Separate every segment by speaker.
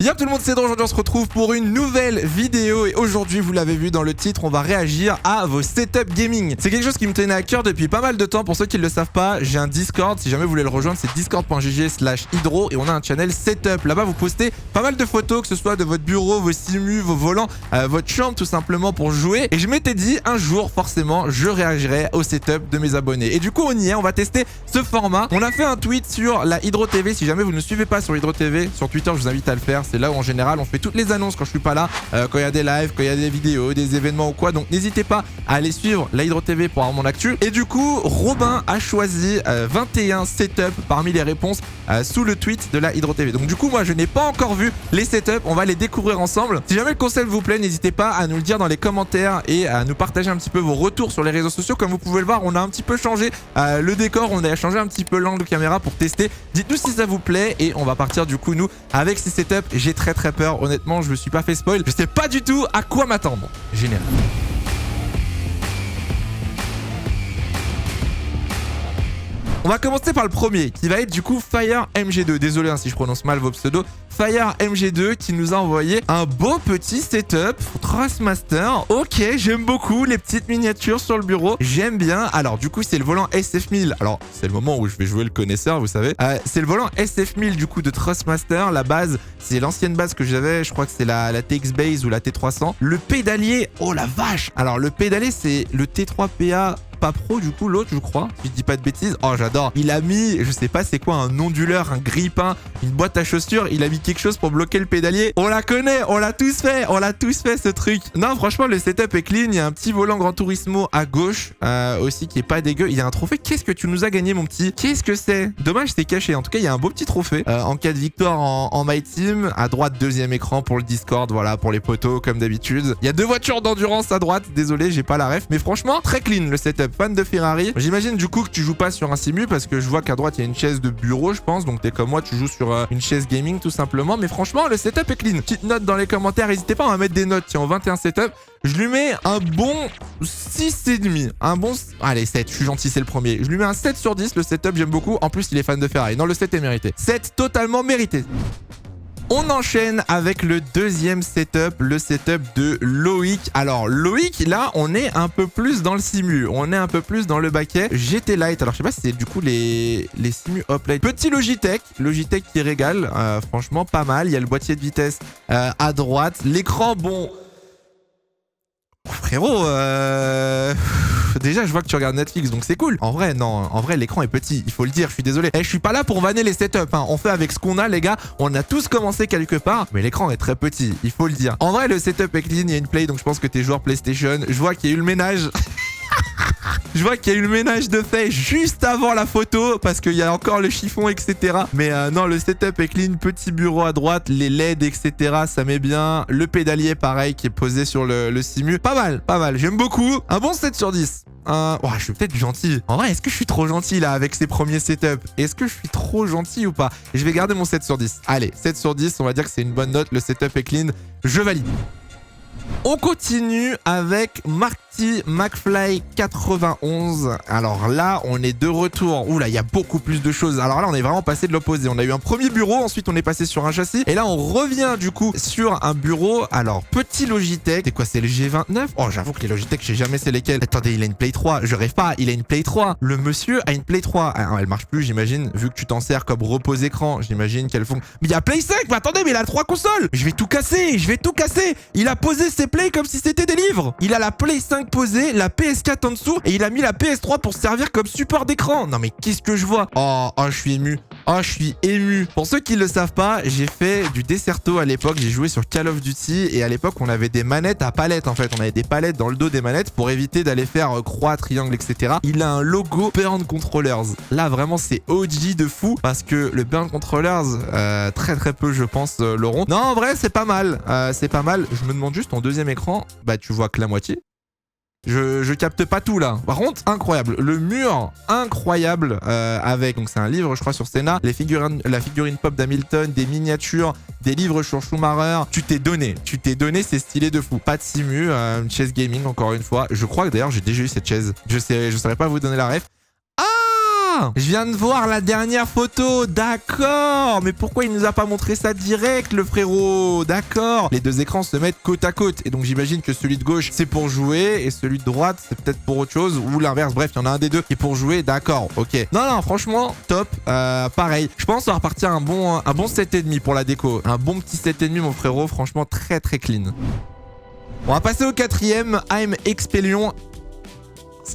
Speaker 1: Y'a tout le monde, c'est Dro. Aujourd'hui on se retrouve pour une nouvelle vidéo et aujourd'hui vous l'avez vu dans le titre, on va réagir à vos setups gaming. C'est quelque chose qui me tenait à cœur depuis pas mal de temps. Pour ceux qui ne le savent pas, j'ai un Discord, si jamais vous voulez le rejoindre c'est discord.gg/hydro et on a un channel setup. Là-bas vous postez pas mal de photos, que ce soit de votre bureau, vos simus, vos volants, votre chambre tout simplement pour jouer. Et je m'étais dit un jour forcément je réagirai au setup de mes abonnés. Et du coup on y est, on va tester ce format. On a fait un tweet sur la Hydro TV, si jamais vous ne suivez pas sur Hydro TV, sur Twitter je vous invite à le faire. C'est là où en général on fait toutes les annonces quand je suis pas là, quand il y a des lives, quand il y a des vidéos, des événements ou quoi. Donc n'hésitez pas à aller suivre la Hydro TV pour avoir mon actu. Et du coup Robin a choisi 21 setups parmi les réponses sous le tweet de la Hydro TV. Donc du coup moi je n'ai pas encore vu les setups, on va les découvrir ensemble. Si jamais le concept vous plaît, n'hésitez pas à nous le dire dans les commentaires et à nous partager un petit peu vos retours sur les réseaux sociaux. Comme vous pouvez le voir, on a un petit peu changé le décor, on a changé un petit peu l'angle de caméra pour tester. Dites-nous si ça vous plaît et on va partir du coup nous avec ces setups. J'ai très peur, honnêtement je me suis pas fait spoil, je sais pas du tout à quoi m'attendre. Génial. On va commencer par le premier qui va être du coup Fire MG2. Désolé si je prononce mal vos pseudos. Fire MG2 qui nous a envoyé un beau petit setup Thrustmaster. Ok, j'aime beaucoup les petites miniatures sur le bureau. J'aime bien. Alors du coup c'est le volant SF1000. Alors c'est le moment où je vais jouer le connaisseur, vous savez. C'est le volant SF1000 du coup de Thrustmaster. La base, c'est l'ancienne base que j'avais. Je crois que c'est la TX Base ou la T300. Le pédalier, oh la vache. Alors le pédalier c'est le T3PA. Pas pro du coup l'autre je crois, si je dis pas de bêtises. Oh j'adore, il a mis, je sais pas c'est quoi, un onduleur, un grille-pain, une boîte à chaussures, il a mis quelque chose pour bloquer le pédalier. On la connaît, on l'a tous fait ce truc. Non franchement le setup est clean, il y a un petit volant Gran Turismo à gauche aussi qui est pas dégueu. Il y a un trophée, qu'est-ce que tu nous as gagné mon petit? Qu'est-ce que c'est? Dommage c'est caché, en tout cas il y a un beau petit trophée en cas de victoire en My Team. À droite deuxième écran pour le Discord, voilà pour les potos comme d'habitude. Il y a deux voitures d'endurance à droite, désolé j'ai pas la ref, mais franchement très clean le setup. Fan de Ferrari. J'imagine du coup que tu joues pas sur un simu parce que je vois qu'à droite il y a une chaise de bureau je pense, donc t'es comme moi, tu joues sur une chaise gaming tout simplement. Mais franchement le setup est clean. Petite note dans les commentaires, n'hésitez pas à mettre des notes. Tiens, en 21 setup, je lui mets un bon 6,5. Un bon... Allez 7, je suis gentil, c'est le premier. Je lui mets un 7 sur 10, le setup j'aime beaucoup. En plus il est fan de Ferrari. Non, le 7 est mérité. 7 totalement mérité. On enchaîne avec le deuxième setup, le setup de Loïc. Alors Loïc, là, on est un peu plus dans le simu, on est un peu plus dans le baquet. GT Lite, alors je sais pas si c'est du coup les simu Hoplite. Petit Logitech qui régale, franchement pas mal. Il y a le boîtier de vitesse à droite. L'écran, bon... Frérot, déjà je vois que tu regardes Netflix donc c'est cool. En vrai non, en vrai l'écran est petit, il faut le dire, je suis désolé. Je suis pas là pour vanner les setups, hein. On fait avec ce qu'on a les gars, on a tous commencé quelque part, mais l'écran est très petit, il faut le dire. En vrai le setup est clean, il y a une play donc je pense que t'es joueur PlayStation. Je vois qu'il y a eu le ménage. Je vois qu'il y a eu le ménage de fait juste avant la photo parce qu'il y a encore le chiffon, etc. Mais non, le setup est clean. Petit bureau à droite, les LED, etc. Ça met bien. Le pédalier, pareil, qui est posé sur le simu. Pas mal. J'aime beaucoup. Un bon 7 sur 10. Oh, je suis peut-être gentil. En vrai, est-ce que je suis trop gentil là avec ces premiers setups? Est-ce que je suis trop gentil ou pas? Et je vais garder mon 7 sur 10. Allez, 7 sur 10, on va dire que c'est une bonne note. Le setup est clean. Je valide. On continue avec Marty McFly 91. Alors là, on est de retour. Oula, il y a beaucoup plus de choses. Alors là, on est vraiment passé de l'opposé. On a eu un premier bureau, ensuite on est passé sur un châssis. Et là, on revient du coup sur un bureau. Alors, petit Logitech. C'est quoi, c'est le G29? Oh, j'avoue que les Logitech, je sais jamais c'est lesquels. Attendez, il a une Play 3. Je rêve pas, il a une Play 3. Le monsieur a une Play 3. Ah, elle marche plus, j'imagine. Vu que tu t'en sers comme repose-écran, j'imagine qu'elle fonctionne. Mais il y a Play 5. Mais attendez, mais il a 3 consoles. Je vais tout casser. Il a posé ses Play comme si c'était des livres. Il a la Play 5 posée, la PS4 en dessous et il a mis la PS3 pour servir comme support d'écran. Non mais qu'est-ce que je vois? Oh, je suis ému. Oh, je suis ému. Pour ceux qui ne le savent pas, j'ai fait du Desserto à l'époque. J'ai joué sur Call of Duty et à l'époque, on avait des manettes à palettes en fait. On avait des palettes dans le dos des manettes pour éviter d'aller faire croix, triangle, etc. Il a un logo Burn Controllers. Là, vraiment, c'est OG de fou parce que le Burn Controllers, très peu, je pense, l'auront. Non, en vrai, c'est pas mal. Je me demande juste ton deuxième écran, bah tu vois que la moitié. Je capte pas tout là. Par contre, incroyable. Le mur, incroyable. Avec, donc c'est un livre, je crois, sur Senna. La figurine pop d'Hamilton, des miniatures, des livres sur Schumacher. Tu t'es donné, c'est stylé de fou. Pas de simu, une chaise gaming, encore une fois. Je crois que d'ailleurs, j'ai déjà eu cette chaise. Je saurais pas vous donner la ref. Ah, je viens de voir la dernière photo. D'accord. Mais pourquoi il nous a pas montré ça direct, le frérot? D'accord. Les deux écrans se mettent côte à côte. Et donc, j'imagine que celui de gauche, c'est pour jouer. Et celui de droite, c'est peut-être pour autre chose. Ou l'inverse. Bref, il y en a un des deux qui est pour jouer. D'accord. Ok. Non, franchement, top. Pareil. Je pense qu'on va repartir un bon 7,5 pour la déco. Un bon petit 7,5, mon frérot. Franchement, très, très clean. On va passer au quatrième. I'm Expellion.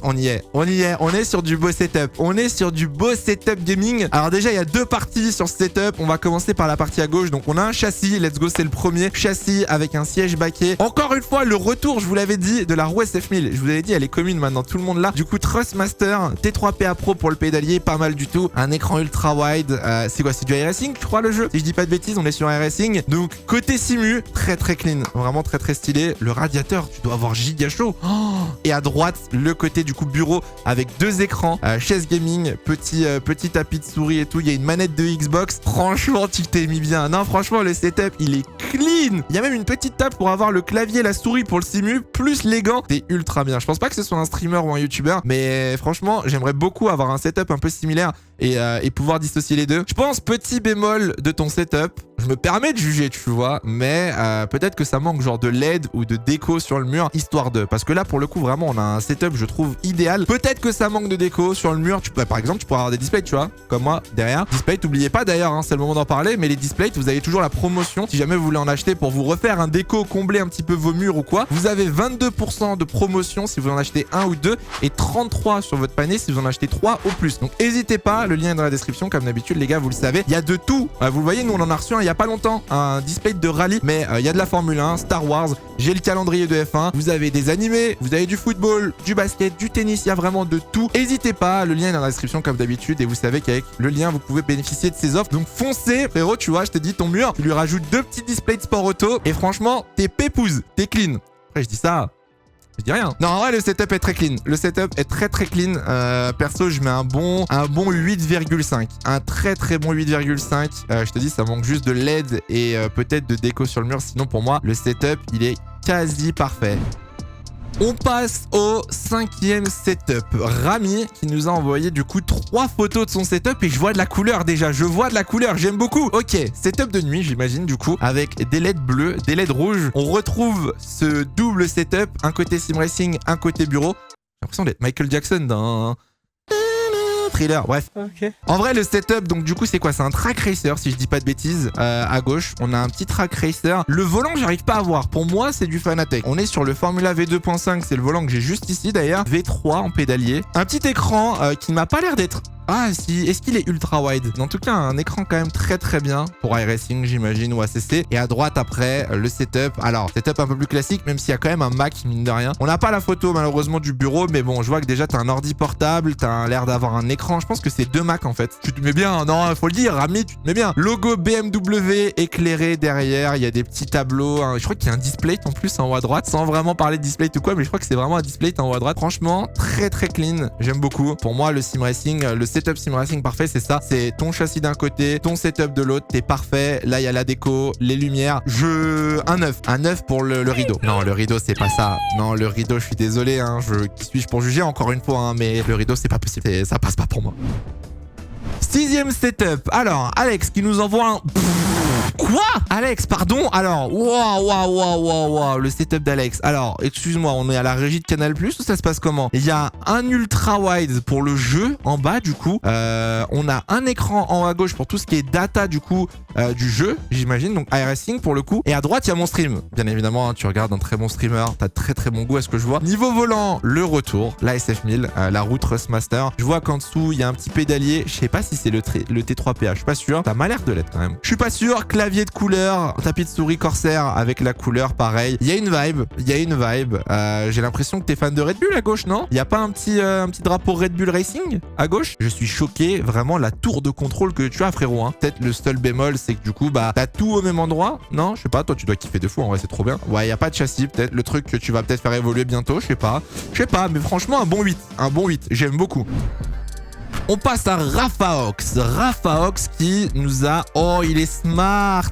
Speaker 1: On y est, on est sur du beau setup. On est sur du beau setup gaming. Alors déjà, il y a deux parties sur ce setup. On va commencer par la partie à gauche. Donc on a un châssis, let's go, c'est le premier. Châssis avec un siège baquet. Encore une fois, le retour, je vous l'avais dit, de la roue SF1000. Je vous avais dit, elle est commune maintenant, tout le monde là. Du coup, Thrustmaster, T3PA Pro pour le pédalier, pas mal du tout. Un écran ultra wide. C'est quoi, c'est du iRacing, je crois, le jeu? Si je dis pas de bêtises, on est sur iRacing. Donc côté simu, très très clean. Vraiment très très stylé. Le radiateur, tu dois avoir giga chaud. Oh, et à droite, le côté du coup bureau avec deux écrans, chaise gaming, petit tapis de souris et tout. Il y a une manette de Xbox. Franchement, tu t'es mis bien. Non, franchement, le setup, il est clean. Il y a même une petite table pour avoir le clavier, la souris pour le simu, plus les gants. C'est ultra bien. Je pense pas que ce soit un streamer ou un YouTuber, mais franchement, j'aimerais beaucoup avoir un setup un peu similaire et pouvoir dissocier les deux. Je pense, petit bémol de ton setup, je me permets de juger, tu vois, mais peut-être que ça manque genre de LED ou de déco sur le mur, histoire de... Parce que là, pour le coup, vraiment, on a un setup, je trouve, idéal. Peut-être que ça manque de déco sur le mur. Par exemple, tu pourrais avoir des displays, tu vois, comme moi, derrière. Display, n'oubliez pas d'ailleurs, hein, c'est le moment d'en parler, mais les displays, vous avez toujours la promotion. Si jamais vous voulez en acheter pour vous refaire un déco, combler un petit peu vos murs ou quoi, vous avez 22% de promotion si vous en achetez un ou deux et 33 sur votre panier si vous en achetez 3 ou plus. Donc, n'hésitez pas, le lien est dans la description, comme d'habitude, les gars, vous le savez. Il y a de tout. Vous le voyez, nous, on en a reçu un il y a pas longtemps, un display de rallye, mais il y a de la Formule 1, Star Wars, j'ai le calendrier de F1, vous avez des animés, vous avez du football, du basket, du tennis, il y a vraiment de tout. N'hésitez pas, le lien est dans la description comme d'habitude et vous savez qu'avec le lien, vous pouvez bénéficier de ces offres. Donc foncez, frérot, tu vois, je te dis ton mur, tu lui rajoutes deux petits displays de sport auto et franchement, t'es pépouze, t'es clean. Après, je dis ça... Je dis rien. Non, en vrai, le setup est très clean. Le setup est très très clean. Perso, je mets un bon 8,5. Un très très bon 8,5. Je te dis, ça manque juste de LED et peut-être de déco sur le mur. Sinon, pour moi, le setup, il est quasi parfait. On passe au cinquième setup. Rami qui nous a envoyé du coup 3 photos de son setup et je vois de la couleur déjà. Je vois de la couleur, j'aime beaucoup. Ok, setup de nuit j'imagine du coup avec des LED bleus, des LED rouges. On retrouve ce double setup, un côté sim racing, un côté bureau. J'ai l'impression d'être Michael Jackson dans... Thriller, bref. Okay. En vrai, le setup, donc du coup, c'est quoi? C'est un track racer, si je dis pas de bêtises. À gauche, on a un petit track racer. Le volant, j'arrive pas à voir. Pour moi, c'est du Fanatec. On est sur le Formula V2.5, c'est le volant que j'ai juste ici d'ailleurs. V3 en pédalier. Un petit écran qui ne m'a pas l'air d'être... Ah si, est-ce qu'il est ultra wide? En tout cas, un écran quand même très très bien pour iRacing, j'imagine, ou ACC. Et à droite, après, le setup. Alors, setup un peu plus classique, même s'il y a quand même un Mac, mine de rien. On n'a pas la photo, malheureusement, du bureau, mais bon, je vois que déjà, t'as un ordi portable, t'as l'air d'avoir un écran. Je pense que c'est 2 Macs, en fait. Tu te mets bien, non, faut le dire, Rami, tu te mets bien. Logo BMW éclairé derrière, il y a des petits tableaux. Hein. Je crois qu'il y a un display en plus en haut à droite, sans vraiment parler de display ou quoi, mais je crois que c'est vraiment un display en haut à droite. Franchement, très très clean, j'aime beaucoup. Pour moi, le sim racing, le setup sim racing parfait, c'est ça. C'est ton châssis d'un côté, ton setup de l'autre, t'es parfait. Là, il y a la déco, les lumières. Un 9 pour le rideau. Non, le rideau, c'est pas ça. Non, le rideau, je suis désolé. Hein. Qui suis-je pour juger encore une fois, hein, mais le rideau, c'est pas possible. Ça passe pas pour moi. 6e setup. Alors, Alex qui nous envoie un... Quoi? Alex, pardon? Alors, waouh, le setup d'Alex. Alors, excuse-moi, on est à la régie de Canal+, ou ça se passe comment? Il y a un ultra wide pour le jeu, en bas, du coup. On a un écran en haut à gauche pour tout ce qui est data, du coup, du jeu, j'imagine. Donc, iRacing, pour le coup. Et à droite, il y a mon stream. Bien évidemment, hein, tu regardes un très bon streamer. T'as très très bon goût à ce que je vois. Niveau volant, le retour, la SF1000, la roue Thrustmaster. Je vois qu'en dessous, il y a un petit pédalier. Je sais pas si c'est le T3PA, je suis pas sûr. Ça m'a l'air de l'être quand même. Je suis pas sûr. Clavier de couleur, tapis de souris Corsair avec la couleur pareil. Il y a une vibe. J'ai l'impression que t'es fan de Red Bull à gauche, non? Il y a pas un petit drapeau Red Bull Racing à gauche? Je suis choqué, vraiment la tour de contrôle que tu as, frérot. Hein. Peut-être le seul bémol, c'est que du coup, bah, t'as tout au même endroit. Non, je sais pas, toi tu dois kiffer de fou, en vrai, c'est trop bien. Ouais, il y a pas de châssis, peut-être le truc que tu vas peut-être faire évoluer bientôt, je sais pas, mais franchement un bon 8, j'aime beaucoup. On passe à Rafaox. Rafaox qui nous a... Oh, il est smart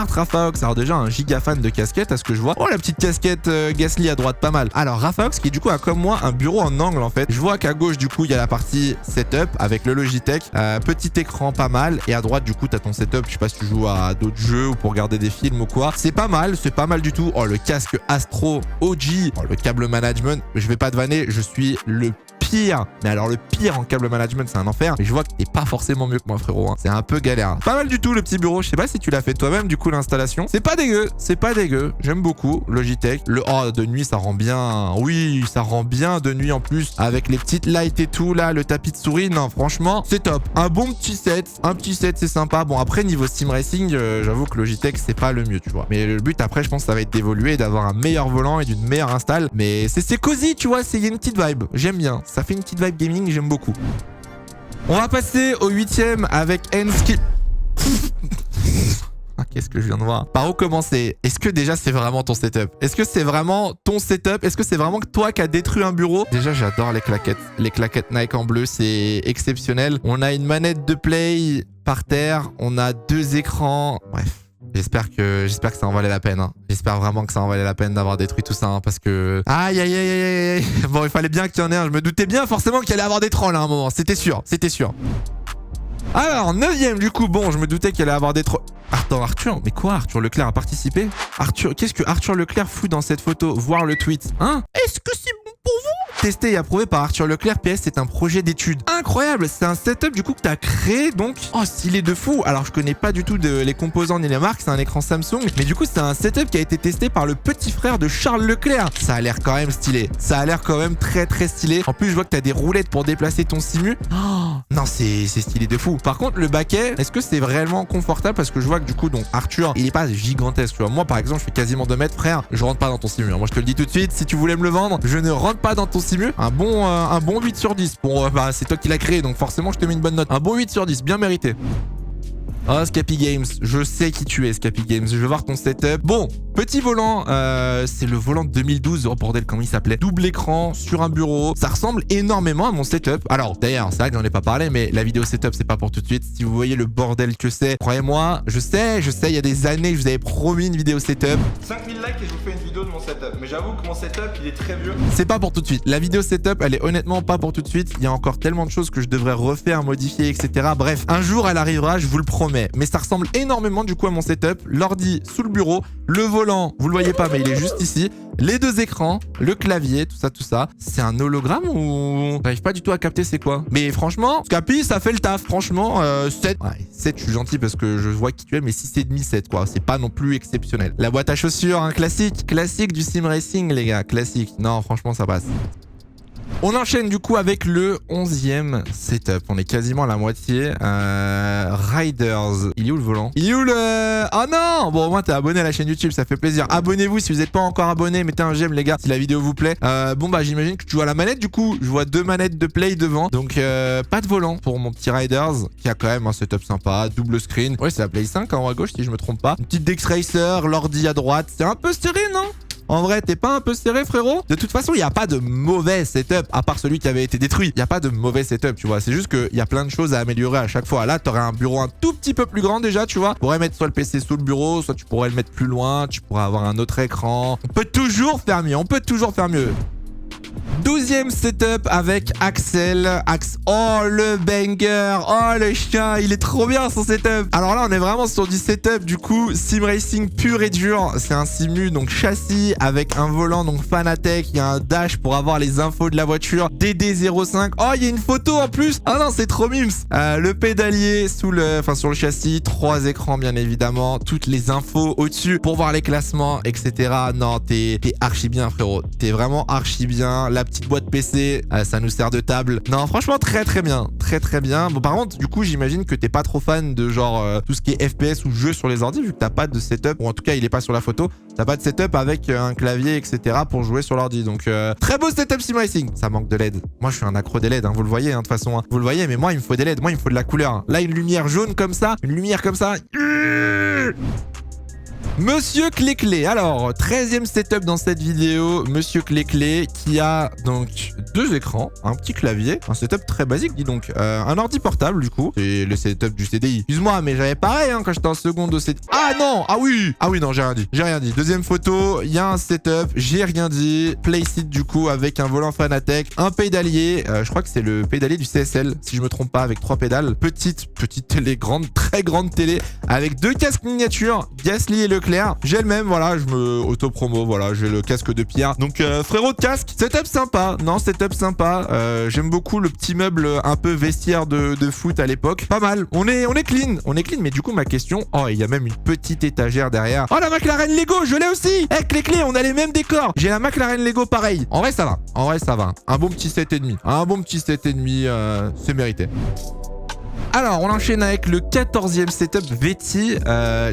Speaker 1: Rafaox. Alors déjà, un giga fan de casquette à ce que je vois. Oh, la petite casquette Gasly à droite, pas mal. Alors Rafaox qui du coup a comme moi un bureau en angle en fait. Je vois qu'à gauche du coup il y a la partie setup avec le Logitech. Petit écran pas mal. Et à droite du coup t'as ton setup. Je sais pas si tu joues à d'autres jeux ou pour regarder des films ou quoi. C'est pas mal du tout. Oh, le casque Astro OG. Oh, le câble management. Je vais pas te vanner, je suis le pire. Mais alors le pire en câble management, c'est un enfer. Mais je vois que t'es pas forcément mieux que moi, frérot. Hein. C'est un peu galère. Pas mal du tout le petit bureau. Je sais pas si tu l'as fait toi-même du coup l'installation. C'est pas dégueu. J'aime beaucoup Logitech. Le oh de nuit ça rend bien. Oui, ça rend bien de nuit en plus avec les petites lights et tout là, le tapis de souris. Non, franchement, c'est top. Un bon petit set. Un petit set, c'est sympa. Bon après niveau Sim Racing, j'avoue que Logitech c'est pas le mieux, tu vois. Mais le but après, je pense que ça va être d'évoluer, d'avoir un meilleur volant et d'une meilleure install. Mais c'est cosy, tu vois. Il y a une petite vibe. J'aime bien. Ça fait une petite vibe gaming. J'aime beaucoup. On va passer au 8e avec Enski. Ah, qu'est-ce que je viens de voir? Par où commencer? Est-ce que déjà c'est vraiment ton setup? Est-ce que c'est vraiment ton setup? Est-ce que c'est vraiment que toi qui as détruit un bureau? Déjà j'adore les claquettes. Les claquettes Nike en bleu, c'est exceptionnel. On a une manette de play par terre. On a 2 écrans. Bref. J'espère que ça en valait la peine. Hein. J'espère vraiment que ça en valait la peine d'avoir détruit tout ça. Hein, parce que... Aïe, aïe, aïe, aïe, aïe. Bon, il fallait bien qu'il y en ait un. Je me doutais bien forcément qu'il allait avoir des trolls à un moment. C'était sûr. Alors, 9e du coup. Bon, je me doutais qu'il allait avoir des trolls. Attends, Arthur. Mais quoi, Arthur Leclerc a participé? Arthur, qu'est-ce que Arthur Leclerc fout dans cette photo? Voir le tweet. Hein? Est-ce que c'est bon pour vous? Testé et approuvé par Arthur Leclerc. PS, c'est un projet d'étude. Incroyable. C'est un setup du coup que tu as créé. Donc, oh, stylé de fou. Alors, je connais pas du tout les composants ni les marques. C'est un écran Samsung. Mais du coup, c'est un setup qui a été testé par le petit frère de Charles Leclerc. Ça a l'air quand même stylé. Ça a l'air quand même très très stylé. En plus, je vois que tu as des roulettes pour déplacer ton simu. Oh, non, c'est stylé de fou. Par contre, le baquet, est-ce que c'est vraiment confortable? Parce que je vois que du coup, donc Arthur, il est pas gigantesque. Tu vois, moi, par exemple, je fais quasiment 2 mètres, frère. Je rentre pas dans ton simu. Moi, je te le dis tout de suite. Si tu voulais me le vendre, je ne rentre pas dans ton simu. Un bon 8 sur 10. Bon, bah, c'est toi qui l'as créé, donc forcément, je te mets une bonne note. Un bon 8 sur 10, bien mérité. Oh, Scapy Games, je sais qui tu es, Scapy Games. Je veux voir ton setup. Bon, petit volant, c'est le volant de 2012. Oh bordel, comment il s'appelait? Double écran sur un bureau. Ça ressemble énormément à mon setup. Alors, d'ailleurs, c'est vrai que j'en ai pas parlé, mais la vidéo setup, c'est pas pour tout de suite. Si vous voyez le bordel que c'est, croyez-moi, je sais, il y a des années que je vous avais promis une vidéo setup.
Speaker 2: 5000 likes et je vous fais une vidéo de mon setup. Mais j'avoue que mon setup, il est très vieux.
Speaker 1: C'est pas pour tout de suite. La vidéo setup, elle est honnêtement pas pour tout de suite. Il y a encore tellement de choses que je devrais refaire, modifier, etc. Bref, un jour, elle arrivera, je vous le promets. Mais ça ressemble énormément du coup à mon setup. L'ordi sous le bureau, le volant, vous le voyez pas mais il est juste ici. Les 2 écrans, le clavier, tout ça. C'est un hologramme ou... J'arrive pas du tout à capter c'est quoi. Mais franchement, Scapy, ça fait le taf. Franchement, 7. Ouais, 7, je suis gentil parce que je vois qui tu es, mais 6,5, 7 quoi. C'est pas non plus exceptionnel. La boîte à chaussures, un classique. Classique du sim racing, les gars. Classique. Non, franchement, ça passe. On enchaîne du coup avec le 11e setup. On est quasiment à la moitié. Riders. Il est où le volant? Il est où le... Oh non! Bon, au moins, t'es abonné à la chaîne YouTube, ça fait plaisir. Abonnez-vous si vous n'êtes pas encore abonné. Mettez un j'aime, les gars, si la vidéo vous plaît. Bon, bah, j'imagine que tu joues à la manette. Du coup, je vois 2 manettes de play devant. Donc, pas de volant pour mon petit Riders, qui a quand même un setup sympa. Double screen. Ouais, c'est la Play 5 en haut à gauche, si je me trompe pas. Une petite Dex Racer, l'ordi à droite. C'est un peu serré, non? En vrai, t'es pas un peu serré, frérot? De toute façon, il n'y a pas de mauvais setup, à part celui qui avait été détruit. Il n'y a pas de mauvais setup, tu vois. C'est juste qu'il y a plein de choses à améliorer à chaque fois. Là, t'aurais un bureau un tout petit peu plus grand déjà, tu vois. Tu pourrais mettre soit le PC sous le bureau, soit tu pourrais le mettre plus loin. Tu pourrais avoir un autre écran. On peut toujours faire mieux, 12e setup avec Axel. Oh, le banger. Oh, le chien. Il est trop bien, son setup. Alors là, on est vraiment sur du setup, du coup, sim racing pur et dur. C'est un simu, donc châssis avec un volant, donc Fanatec. Il y a un dash pour avoir les infos de la voiture. DD05. Oh, il y a une photo en plus. Ah non, c'est trop mimes. Le pédalier sur le châssis. 3 écrans, bien évidemment. Toutes les infos au-dessus pour voir les classements, etc. Non, t'es archi bien, frérot. T'es vraiment archi bien. La petite boîte PC, ça nous sert de table. Non, franchement, très très bien. Très bien. Bon, par contre, du coup, j'imagine que t'es pas trop fan de genre tout ce qui est FPS ou jeu sur les ordi, vu que t'as pas de setup, ou en tout cas, il est pas sur la photo. T'as pas de setup avec un clavier, etc. pour jouer sur l'ordi. Donc, très beau setup sim racing. Ça manque de LED. Moi, je suis un accro des LED, hein, vous le voyez, hein, de toute façon. Hein. Vous le voyez, mais moi, il me faut des LED. Moi, il me faut de la couleur. Hein. Là, une lumière jaune comme ça, une lumière comme ça. Monsieur Clé-Clé. Alors, 13e setup dans cette vidéo. Monsieur Clé-Clé qui a donc 2 écrans, un petit clavier, un setup très basique, dis donc. Un ordi portable, du coup. C'est le setup du CDI. Excuse-moi, mais j'avais pareil hein, quand j'étais en seconde au CDI. Ah non! Ah oui! Ah oui, non, j'ai rien dit. J'ai rien dit. Deuxième photo, il y a un setup. J'ai rien dit. Playseat, du coup, avec un volant Fanatec, un pédalier. Je crois que c'est le pédalier du CSL, si je me trompe pas, avec 3 pédales. Petite télé, très grande télé, avec 2 casques miniatures, Gasly et Leclerc. J'ai le même, voilà, je me auto-promo, voilà, j'ai le casque de Pierre. Donc, frérot de casque, setup sympa. Non, setup sympa. J'aime beaucoup le petit meuble un peu vestiaire de foot à l'époque. Pas mal. On est clean. On est clean, mais du coup, ma question... Oh, il y a même une petite étagère derrière. Oh, la McLaren Lego, je l'ai aussi. Avec les clés, on a les mêmes décors. J'ai la McLaren Lego pareil. En vrai, ça va. En vrai, ça va. Un bon petit 7,5. Un bon petit 7,5, c'est mérité. Alors, on enchaîne avec le 14e setup Veti,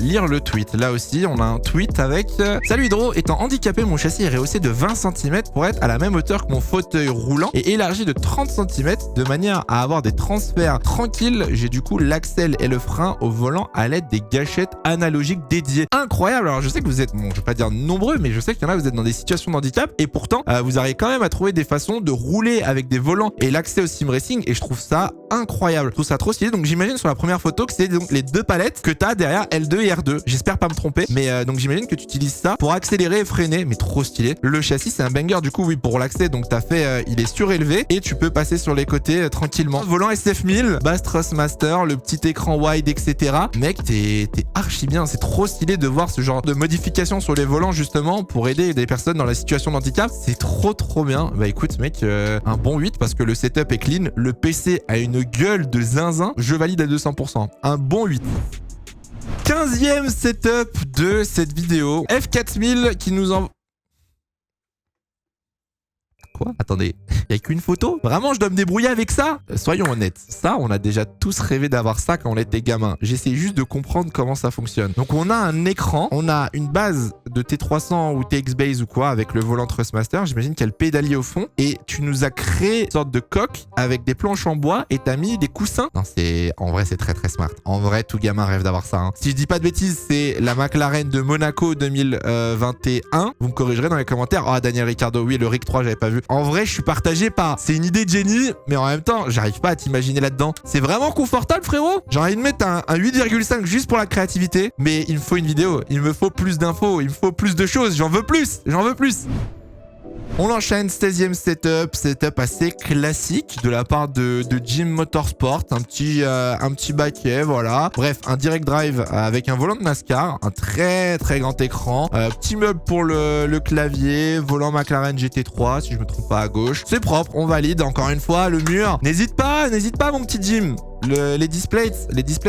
Speaker 1: lire le tweet. Là aussi, on a un tweet avec Salut Hydro, étant handicapé, mon châssis est rehaussé de 20 cm pour être à la même hauteur que mon fauteuil roulant et élargi de 30 cm de manière à avoir des transferts tranquilles. J'ai du coup l'axel et le frein au volant à l'aide des gâchettes analogiques dédiées. Incroyable. Alors, je sais que vous êtes, bon, je vais pas dire nombreux, mais je sais qu'il y en a, vous êtes dans des situations de handicap et pourtant, vous arrivez quand même à trouver des façons de rouler avec des volants et l'accès au sim racing et je trouve ça incroyable. Je trouve ça trop stylé. Donc j'imagine sur la première photo que c'est donc les 2 palettes que tu as derrière L2 et R2. J'espère pas me tromper. Mais donc j'imagine que tu utilises ça pour accélérer et freiner. Mais trop stylé. Le châssis c'est un banger du coup oui pour l'accès. Donc t'as fait il est surélevé et tu peux passer sur les côtés tranquillement. Volant SF1000, Bass Thrustmaster, le petit écran wide etc. Mec t'es archi bien. C'est trop stylé de voir ce genre de modification sur les volants justement pour aider des personnes dans la situation de handicap. C'est trop bien. Bah écoute mec un bon 8 parce que le setup est clean. Le PC a une gueule de zinzin, je valide à 200%. Un bon 8. 15e setup de cette vidéo. F4000 qui nous en... Quoi? Attendez, il n'y a qu'une photo? Vraiment, je dois me débrouiller avec ça? Soyons honnêtes, ça, on a déjà tous rêvé d'avoir ça quand on était gamin. J'essaie juste de comprendre comment ça fonctionne. Donc, on a un écran, on a une base de T300 ou TX-Base ou quoi avec le volant Thrustmaster. J'imagine qu'il y a le pédalier au fond. Et tu nous as créé une sorte de coque avec des planches en bois et t'as mis des coussins. Non, c'est... En vrai, c'est très smart. En vrai, tout gamin rêve d'avoir ça. Hein. Si je dis pas de bêtises, c'est la McLaren de Monaco 2021. Vous me corrigerez dans les commentaires. Ah, Daniel Ricciardo, oui, le RIC 3, j'avais pas vu. En vrai, je suis partagé par... C'est une idée de génie, mais en même temps, j'arrive pas à t'imaginer là-dedans. C'est vraiment confortable, frérot. J'ai envie de mettre un 8,5 juste pour la créativité. Mais il me faut une vidéo. Il me faut plus d'infos. Il me faut plus de choses. J'en veux plus. J'en veux plus. On enchaîne, 16e setup assez classique de la part de Jim Motorsport, un petit baquet, voilà. Bref, un direct drive avec un volant de NASCAR, un très grand écran, petit meuble pour le clavier, volant McLaren GT3 si je me trompe pas à gauche. C'est propre, on valide encore une fois, le mur. N'hésite pas mon petit Jim. Les displays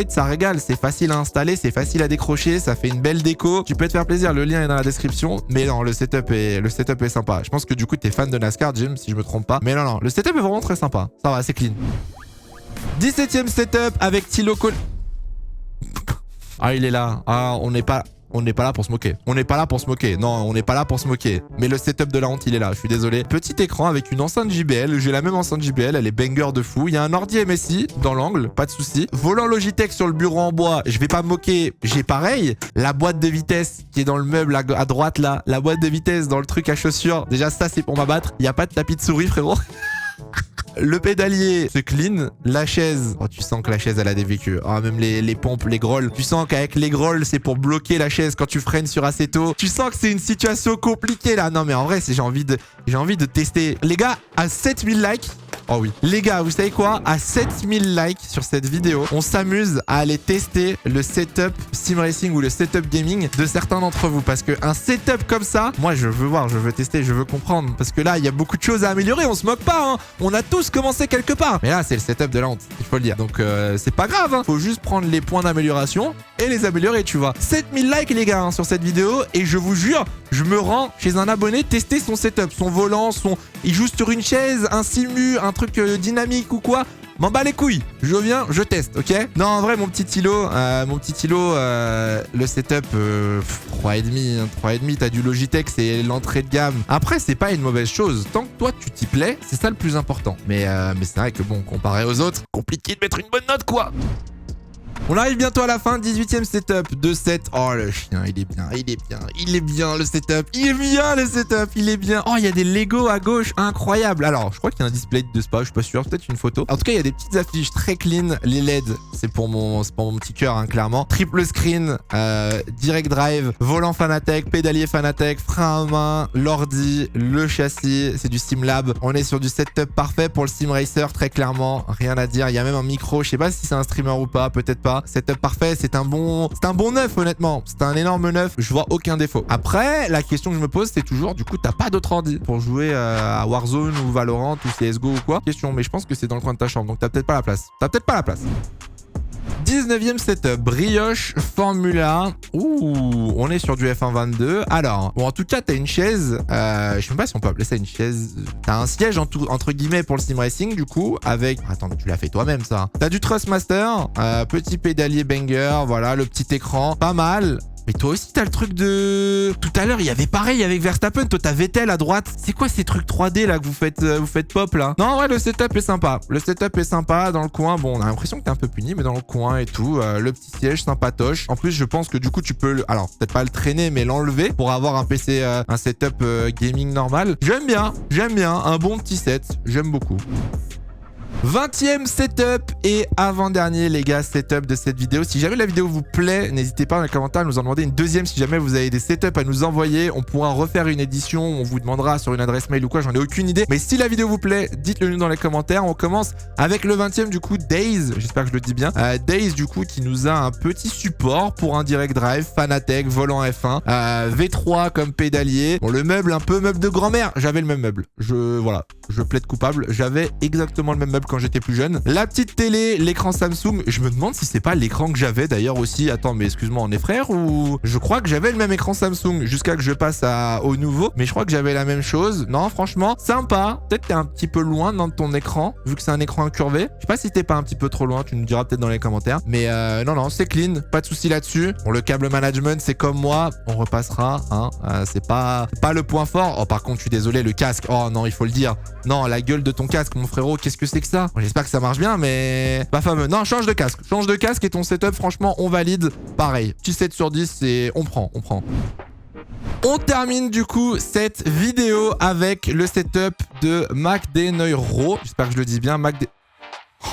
Speaker 1: ça régale, c'est facile à installer, c'est facile à décrocher, ça fait une belle déco. Tu peux te faire plaisir, le lien est dans la description. Mais non, le setup est sympa. Je pense que du coup t'es fan de NASCAR, Jim, si je me trompe pas. Mais non, le setup est vraiment très sympa. Ça va, c'est clean. 17e setup avec Thilo Col... Ah, il est là. Ah, on n'est pas là pour se moquer. On n'est pas là pour se moquer. Non, on n'est pas là pour se moquer. Mais le setup de la honte, il est là. Je suis désolé. Petit écran avec une enceinte JBL. J'ai la même enceinte JBL. Elle est banger de fou. Il y a un ordi MSI dans l'angle. Pas de souci. Volant Logitech sur le bureau en bois. Je vais pas me moquer. J'ai pareil. La boîte de vitesse qui est dans le meuble à droite là. La boîte de vitesse dans le truc à chaussures. Déjà, ça, c'est pour m'abattre. Il n'y a pas de tapis de souris, frérot. Le pédalier, c'est clean. La chaise, oh, tu sens que la chaise, elle a des vécus. Oh, même les pompes, les grolls. Tu sens qu'avec les grolls, c'est pour bloquer la chaise quand tu freines sur Assetto. Tu sens que c'est une situation compliquée là. Non, mais en vrai, j'ai envie de tester. Les gars, à 7000 likes... Oh oui. Les gars, vous savez quoi? À 7000 likes sur cette vidéo, on s'amuse à aller tester le setup sim racing ou le setup gaming de certains d'entre vous. Parce qu'un setup comme ça, moi je veux voir, je veux tester, je veux comprendre. Parce que là, il y a beaucoup de choses à améliorer, on se moque pas. Hein. On a tous commencé quelque part. Mais là, c'est le setup de la honte, il faut le dire. Donc c'est pas grave. Hein. Faut juste prendre les points d'amélioration et les améliorer, tu vois. 7000 likes les gars hein, sur cette vidéo. Et je vous jure, je me rends chez un abonné tester son setup, son volant, il joue sur une chaise, un simu, un truc dynamique ou quoi. M'en bats les couilles. Je viens, je teste, ok? Non, en vrai, mon petit Thilo, le setup 3,5, t'as du Logitech, c'est l'entrée de gamme. Après, c'est pas une mauvaise chose. Tant que toi, tu t'y plais, c'est ça le plus important. Mais c'est vrai que bon, comparé aux autres, compliqué de mettre une bonne note, quoi. On arrive bientôt à la fin, 18e setup de cette... Oh le chien, il est bien, il est bien, il est bien le setup, il est bien le setup, il est bien. Oh, il y a des Lego à gauche, incroyable. Alors, je crois qu'il y a un display de spa, je suis pas sûr, peut-être une photo. En tout cas, il y a des petites affiches très clean, les LED, c'est pour mon petit cœur, hein, clairement. Triple screen, direct drive, volant Fanatec, pédalier Fanatec, frein à main, l'ordi, le châssis, c'est du SimLab. On est sur du setup parfait pour le Sim Racer, très clairement, rien à dire. Il y a même un micro, je sais pas si c'est un streamer ou pas, peut-être pas. Setup parfait, c'est un bon neuf, honnêtement. C'est un énorme neuf, je vois aucun défaut. Après, la question que je me pose, c'est toujours, du coup, t'as pas d'autre ordi pour jouer à Warzone ou Valorant ou CSGO ou quoi? Question, mais je pense que c'est dans le coin de ta chambre, donc t'as peut-être pas la place. 19e setup, brioche Formula. Ouh, on est sur du F1 22. Alors, bon, en tout cas, t'as une chaise. Je sais même pas si on peut appeler ça une chaise. T'as un siège entre guillemets pour le sim racing, du coup, avec... Attends, mais tu l'as fait toi-même, ça. T'as du Thrustmaster, petit pédalier banger, voilà, le petit écran, pas mal. Mais toi aussi, t'as le truc de... Tout à l'heure, il y avait pareil avec Verstappen. Toi, t'as Vettel à droite. C'est quoi ces trucs 3D là que vous faites pop là? Non, ouais, le setup est sympa. Le setup est sympa dans le coin. Bon, on a l'impression que t'es un peu puni, mais dans le coin et tout. Le petit siège sympatoche. En plus, je pense que du coup, tu peux... Alors, peut-être pas le traîner, mais l'enlever pour avoir un PC, un setup gaming normal. J'aime bien. Un bon petit set. J'aime beaucoup. 20e setup et avant-dernier les gars setup de cette vidéo. Si jamais la vidéo vous plaît, n'hésitez pas dans les commentaires à nous en demander une deuxième. Si jamais vous avez des setups à nous envoyer, on pourra refaire une édition. On vous demandera sur une adresse mail ou quoi, j'en ai aucune idée. Mais si la vidéo vous plaît, dites-le nous dans les commentaires. On commence avec le 20e du coup, Days, j'espère que je le dis bien. Days du coup qui nous a un petit support pour un direct drive, Fanatec, volant F1, V3 comme pédalier. Bon, le meuble un peu meuble de grand-mère, j'avais le même meuble. Voilà, je plaide coupable, j'avais exactement le même meuble quand j'étais plus jeune. La petite télé, l'écran Samsung, je me demande si c'est pas l'écran que j'avais d'ailleurs aussi. Attends, mais excuse-moi, on est frères ou... Je crois que j'avais le même écran Samsung jusqu'à que je passe au nouveau, mais je crois que j'avais la même chose. Non, franchement, sympa. Peut-être t'es un petit peu loin dans ton écran, vu que c'est un écran incurvé. Je sais pas si t'es pas un petit peu trop loin, tu nous diras peut-être dans les commentaires. Mais non, c'est clean, pas de souci là-dessus. Bon, le câble management, c'est comme moi, on repassera, hein. C'est pas le point fort. Oh, par contre, je suis désolé, le casque. Oh non, il faut le dire. Non, la gueule de ton casque, mon frérot, qu'est-ce que c'est que ça? J'espère que ça marche bien, mais pas fameux. Non, change de casque. Change de casque et ton setup, franchement, on valide. Pareil, petit 7 sur 10, c'est... On prend. On termine du coup cette vidéo avec le setup de McDeneuro. J'espère que je le dis bien,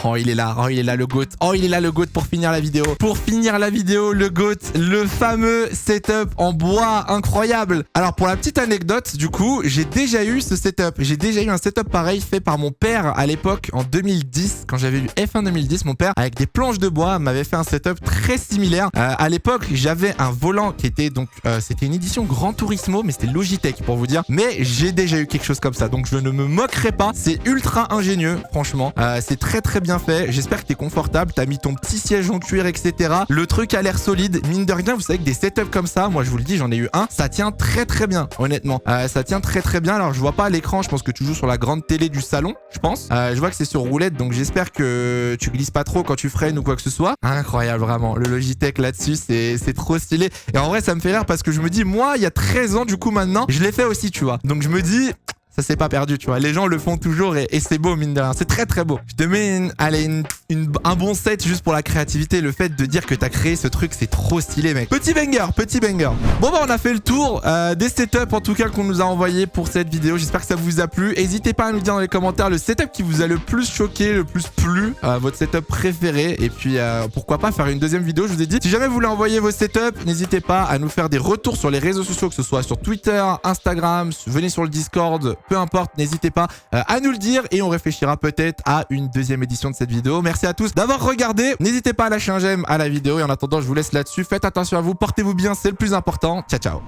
Speaker 1: Oh, il est là, le GOAT. Oh, il est là, le GOAT pour finir la vidéo. Le GOAT, le fameux setup en bois incroyable. Alors, pour la petite anecdote, du coup, j'ai déjà eu ce setup. J'ai déjà eu un setup pareil fait par mon père à l'époque, en 2010. Quand j'avais eu F1 2010, mon père, avec des planches de bois, m'avait fait un setup très similaire. À l'époque, j'avais un volant qui était donc... c'était une édition Gran Turismo, mais c'était Logitech pour vous dire. Mais j'ai déjà eu quelque chose comme ça, donc je ne me moquerai pas. C'est ultra ingénieux, franchement. C'est très bien fait. J'espère que t'es confortable. T'as mis ton petit siège en cuir, etc. Le truc a l'air solide. Mine de rien, vous savez que des setups comme ça, moi je vous le dis, j'en ai eu un. Ça tient très bien, honnêtement. Ça tient très bien. Alors je vois pas à l'écran. Je pense que tu joues sur la grande télé du salon, je pense. Je vois que c'est sur roulette, donc j'espère que tu glisses pas trop quand tu freines ou quoi que ce soit. Incroyable, vraiment. Le Logitech là-dessus, c'est trop stylé. Et en vrai, ça me fait rire parce que je me dis, moi, il y a 13 ans, du coup, maintenant, je l'ai fait aussi, tu vois. Donc je me dis... Ça s'est pas perdu, tu vois. Les gens le font toujours et c'est beau, mine de rien. C'est très beau. Je te mets un bon set juste pour la créativité. Le fait de dire que t'as créé ce truc, c'est trop stylé, mec. Petit banger. Bon, bah, on a fait le tour des setups, en tout cas, qu'on nous a envoyé pour cette vidéo. J'espère que ça vous a plu. N'hésitez pas à nous dire dans les commentaires le setup qui vous a le plus choqué, le plus plu, votre setup préféré. Et puis, pourquoi pas faire une deuxième vidéo, je vous ai dit. Si jamais vous voulez envoyer vos setups, n'hésitez pas à nous faire des retours sur les réseaux sociaux, que ce soit sur Twitter, Instagram, venez sur le Discord, peu importe, n'hésitez pas à nous le dire et on réfléchira peut-être à une deuxième édition de cette vidéo. Merci à tous d'avoir regardé. N'hésitez pas à lâcher un j'aime à la vidéo et en attendant, je vous laisse là-dessus. Faites attention à vous, portez-vous bien, c'est le plus important. Ciao.